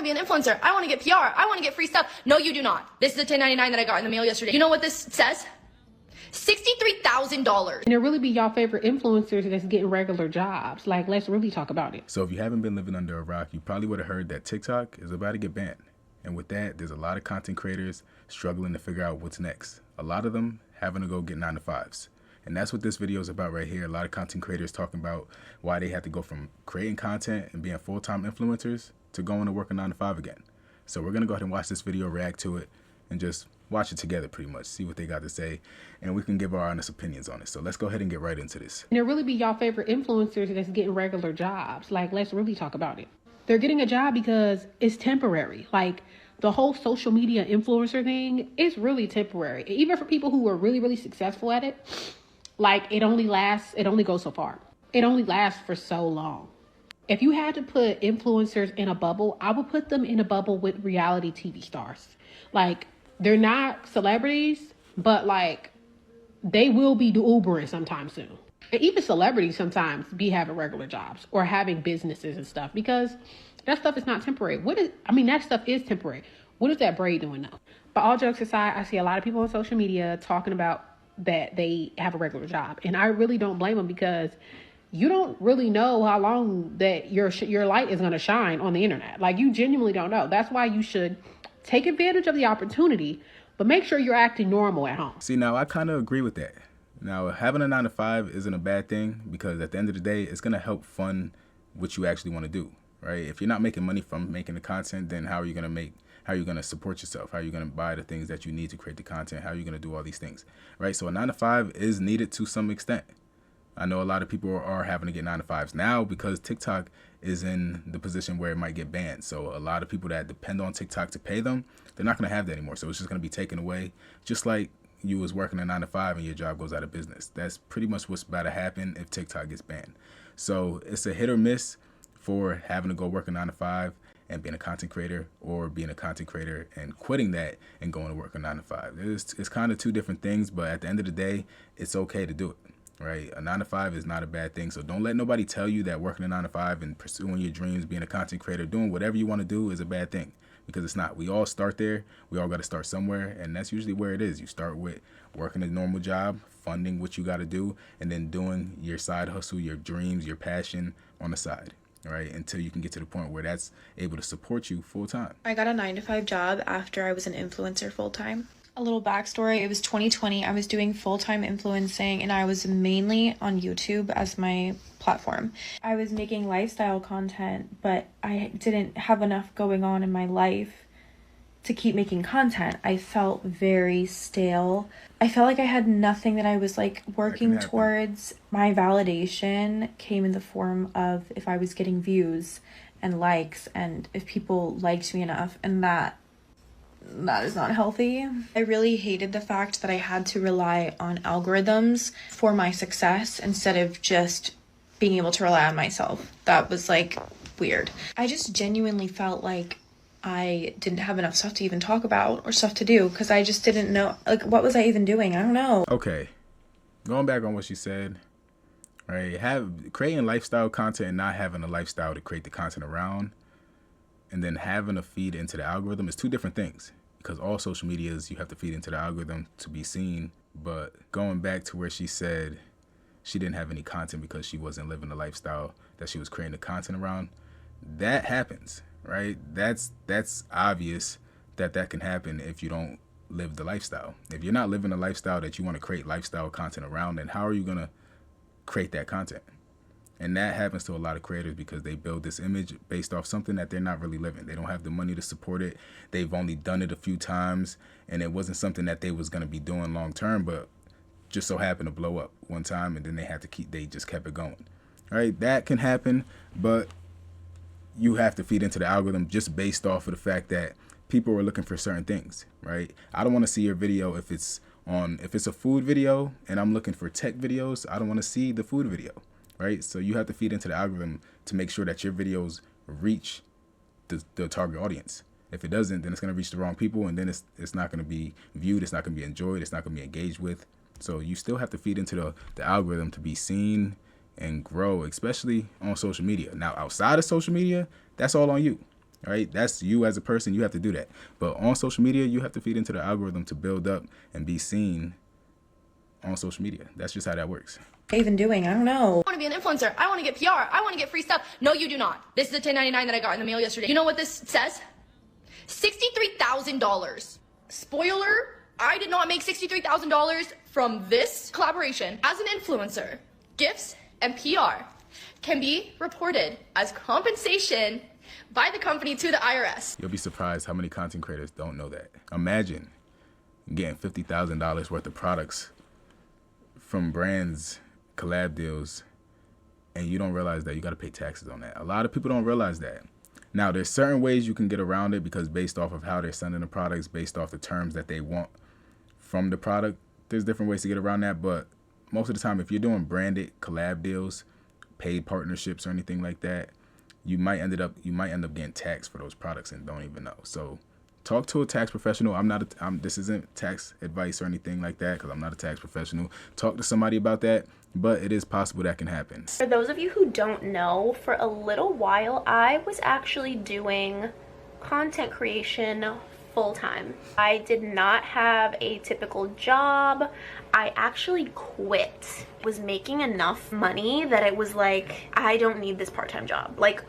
to be an influencer. I want to get PR. I want to get free stuff. No, you do not. This is the 1099 that I got in the mail yesterday. You know what this says? $63,000. And it really be y'all favorite influencers that's getting regular jobs. Like, let's really talk about it. So if you haven't been living under a rock, you probably would have heard that TikTok is about to get banned. And with that, there's a lot of content creators struggling to figure out what's next. A lot of them having to go get 9-to-5s. And that's what this video is about right here. A lot of content creators talking about why they have to go from creating content and being full-time influencers to going to work a 9-to-5 again. So we're going to go ahead and watch this video, react to it, and just watch it together pretty much, see what they got to say, and we can give our honest opinions on it. So let's go ahead and get right into this. And it really be y'all favorite influencers that's getting regular jobs. Like, let's really talk about it. They're getting a job because it's temporary. Like, the whole social media influencer thing is really temporary. Even for people who are really, really successful at it, like, it only goes so far. It only lasts for so long. If you had to put influencers in a bubble, I would put them in a bubble with reality TV stars. Like, they're not celebrities, but like, they will be Ubering sometime soon. And even celebrities sometimes be having regular jobs or having businesses and stuff, because that stuff is not temporary. That stuff is temporary. What is that braid doing though? But all jokes aside, I see a lot of people on social media talking about that they have a regular job. And I really don't blame them, because you don't really know how long that your light is going to shine on the internet. Like, you genuinely don't know. That's why you should take advantage of the opportunity, but make sure you're acting normal at home. See, now I kind of agree with that. Now, having a 9-to-5 isn't a bad thing, because at the end of the day, it's going to help fund what you actually want to do, right? If you're not making money from making the content, then how are you going to support yourself? How are you going to buy the things that you need to create the content? How are you going to do all these things, right? So a 9-to-5 is needed to some extent. I know a lot of people are having to get 9-to-5s now because TikTok is in the position where it might get banned. So a lot of people that depend on TikTok to pay them, they're not going to have that anymore. So it's just going to be taken away, just like you was working a 9-to-5 and your job goes out of business. That's pretty much what's about to happen if TikTok gets banned. So it's a hit or miss for having to go work a 9-to-5 and being a content creator, or being a content creator and quitting that and going to work a 9-to-5. It's kind of two different things, but at the end of the day, it's okay to do it. Right? A 9-to-5 is not a bad thing. So don't let nobody tell you that working a 9-to-5 and pursuing your dreams, being a content creator, doing whatever you want to do is a bad thing, because it's not. We all start there. We all got to start somewhere. And that's usually where it is. You start with working a normal job, funding what you got to do, and then doing your side hustle, your dreams, your passion on the side. Right? Until you can get to the point where that's able to support you full time. I got a 9-to-5 job after I was an influencer full time. A little backstory, it was 2020, I was doing full-time influencing, and I was mainly on YouTube as my platform. I was making lifestyle content, but I didn't have enough going on in my life to keep making content. I felt very stale. I felt like I had nothing that I was like working towards. My validation came in the form of if I was getting views and likes, and if people liked me enough, and that is not healthy. I really hated the fact that I had to rely on algorithms for my success instead of just being able to rely on myself. That was like weird. I just genuinely felt like I didn't have enough stuff to even talk about or stuff to do, because I just didn't know, like, what was I even doing? I don't know. Okay, going back on what she said, right? Creating lifestyle content and not having a lifestyle to create the content around, and then having to feed into the algorithm is two different things, because all social medias, you have to feed into the algorithm to be seen. But going back to where she said she didn't have any content because she wasn't living the lifestyle that she was creating the content around, that happens, right? That's obvious that can happen if you don't live the lifestyle. If you're not living the lifestyle that you want to create lifestyle content around, then how are you going to create that content? And that happens to a lot of creators because they build this image based off something that they're not really living. They don't have the money to support it. They've only done it a few times, and it wasn't something that they was going to be doing long term, but just so happened to blow up one time, and then they just kept it going. All right, that can happen, but you have to feed into the algorithm just based off of the fact that people are looking for certain things, right? I don't want to see your video if it's a food video and I'm looking for tech videos. I don't want to see the food video. Right? So you have to feed into the algorithm to make sure that your videos reach the target audience. If it doesn't, then it's going to reach the wrong people, and then it's not going to be viewed, it's not going to be enjoyed, it's not going to be engaged with. So you still have to feed into the algorithm to be seen and grow, especially on social media. Now, outside of social media, that's all on you. right? That's you as a person. You have to do that. But on social media, you have to feed into the algorithm to build up and be seen on social media. That's just how that works. Even doing, I don't know. I want to be an influencer. I want to get PR. I want to get free stuff. No, you do not. This is a 1099 that I got in the mail yesterday. You know what this says? $63,000. Spoiler, I did not make $63,000 from this collaboration. As an influencer, gifts and PR can be reported as compensation by the company to the IRS. You'll be surprised how many content creators don't know that. Imagine getting $50,000 worth of products from brands, collab deals, and you don't realize that you got to pay taxes on that. A lot of people don't realize that. Now, there's certain ways you can get around it because based off of how they're sending the products, based off the terms that they want from the product, there's different ways to get around that. But most of the time, if you're doing branded collab deals, paid partnerships or anything like that, you might end up getting taxed for those products and don't even know. So talk to a tax professional. This isn't tax advice or anything like that because I'm not a tax professional. Talk to somebody about that, but it is possible that can happen. For those of you who don't know, for a little while, I was actually doing content creation full-time. I did not have a typical job. I actually quit. Was making enough money that it was like, I don't need this part-time job, like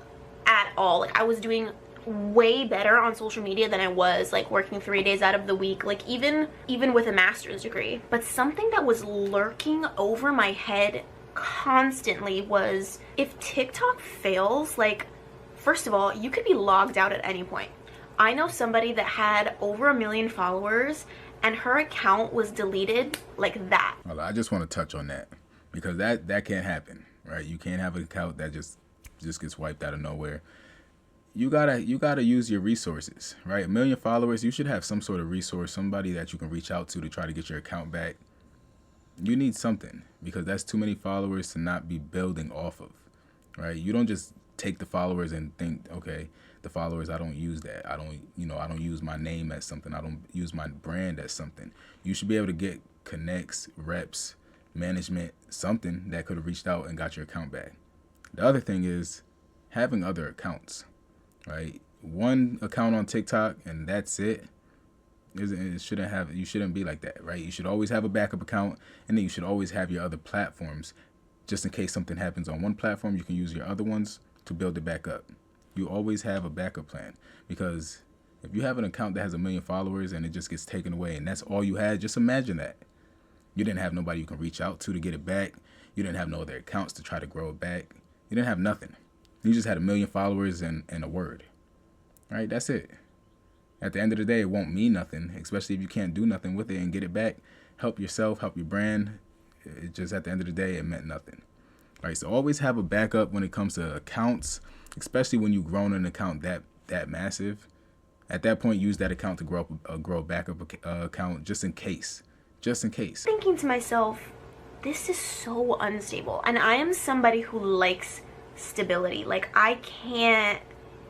at all. Like I was doing way better on social media than I was like working 3 days out of the week, like even with a master's degree. But something that was lurking over my head constantly was, if TikTok fails, like, first of all, you could be logged out at any point. I know somebody that had over 1 million followers and her account was deleted like that. Well, I just want to touch on that because that can't happen, right? You can't have an account that just gets wiped out of nowhere. You gotta use your resources, right? 1 million followers, you should have some sort of resource, somebody that you can reach out to try to get your account back. You need something because that's too many followers to not be building off of, right? You don't just take the followers and think, okay, the followers, I don't use that. I don't use my name as something. I don't use my brand as something. You should be able to get connects, reps, management, something that could have reached out and got your account back. The other thing is having other accounts, right? One account on TikTok and that's it. You shouldn't be like that, right? You should always have a backup account, and then you should always have your other platforms just in case something happens on one platform. You can use your other ones to build it back up. You always have a backup plan, because if you have an account that has 1 million followers and it just gets taken away and that's all you had, just imagine that. You didn't have nobody you can reach out to get it back. You didn't have no other accounts to try to grow it back. You didn't have nothing. You just had 1 million followers and a word. All right, that's it. At the end of the day, it won't mean nothing, especially if you can't do nothing with it and get it back. Help yourself, help your brand. It just, at the end of the day, it meant nothing. All right, so always have a backup when it comes to accounts, especially when you've grown an account that massive. At that point, use that account to grow a backup account just in case. Just in case. Thinking to myself, this is so unstable. And I am somebody who likes stability. Like, I can't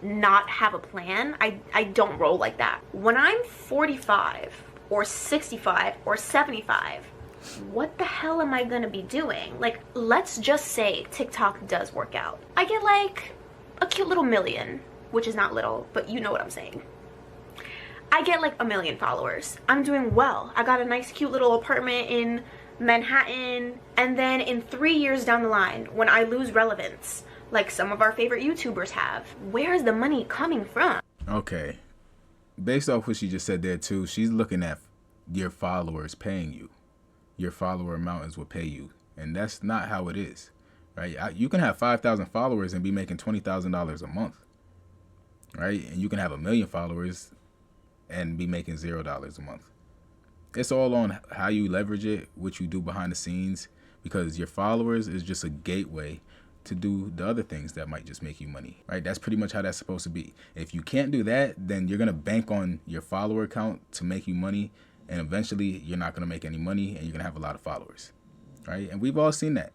not have a plan. I don't roll like that. When I'm 45 or 65 or 75, what the hell am I gonna be doing? Like, let's just say TikTok does work out. I get like a cute little million, which is not little, but you know what I'm saying. I get like 1 million followers. I'm doing well. I got a nice cute little apartment in Manhattan, and then in 3 years down the line, when I lose relevance, like some of our favorite YouTubers have, where's the money coming from? Okay. Based off what she just said there too, she's looking at your followers paying you. Your follower amount is what pay you. And that's not how it is, right? You can have 5,000 followers and be making $20,000 a month, right? And you can have 1 million followers and be making $0 a month. It's all on how you leverage it, what you do behind the scenes, because your followers is just a gateway to do the other things that might just make you money, right? That's pretty much how that's supposed to be. If you can't do that, then you're going to bank on your follower count to make you money, and eventually you're not going to make any money and you're going to have a lot of followers, right? And we've all seen that.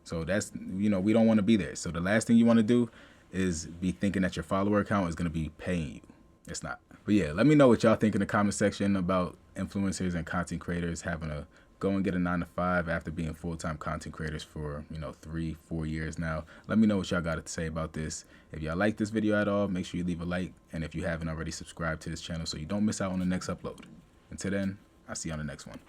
So that's, we don't want to be there. So the last thing you want to do is be thinking that your follower account is going to be paying you. It's not. But yeah, let me know what y'all think in the comment section about influencers and content creators having a go and get a 9-to-5 after being full-time content creators for, 3-4 years now. Let me know what y'all got to say about this. If y'all like this video at all, make sure you leave a like. And if you haven't already, subscribe to this channel so you don't miss out on the next upload. Until then, I'll see you on the next one.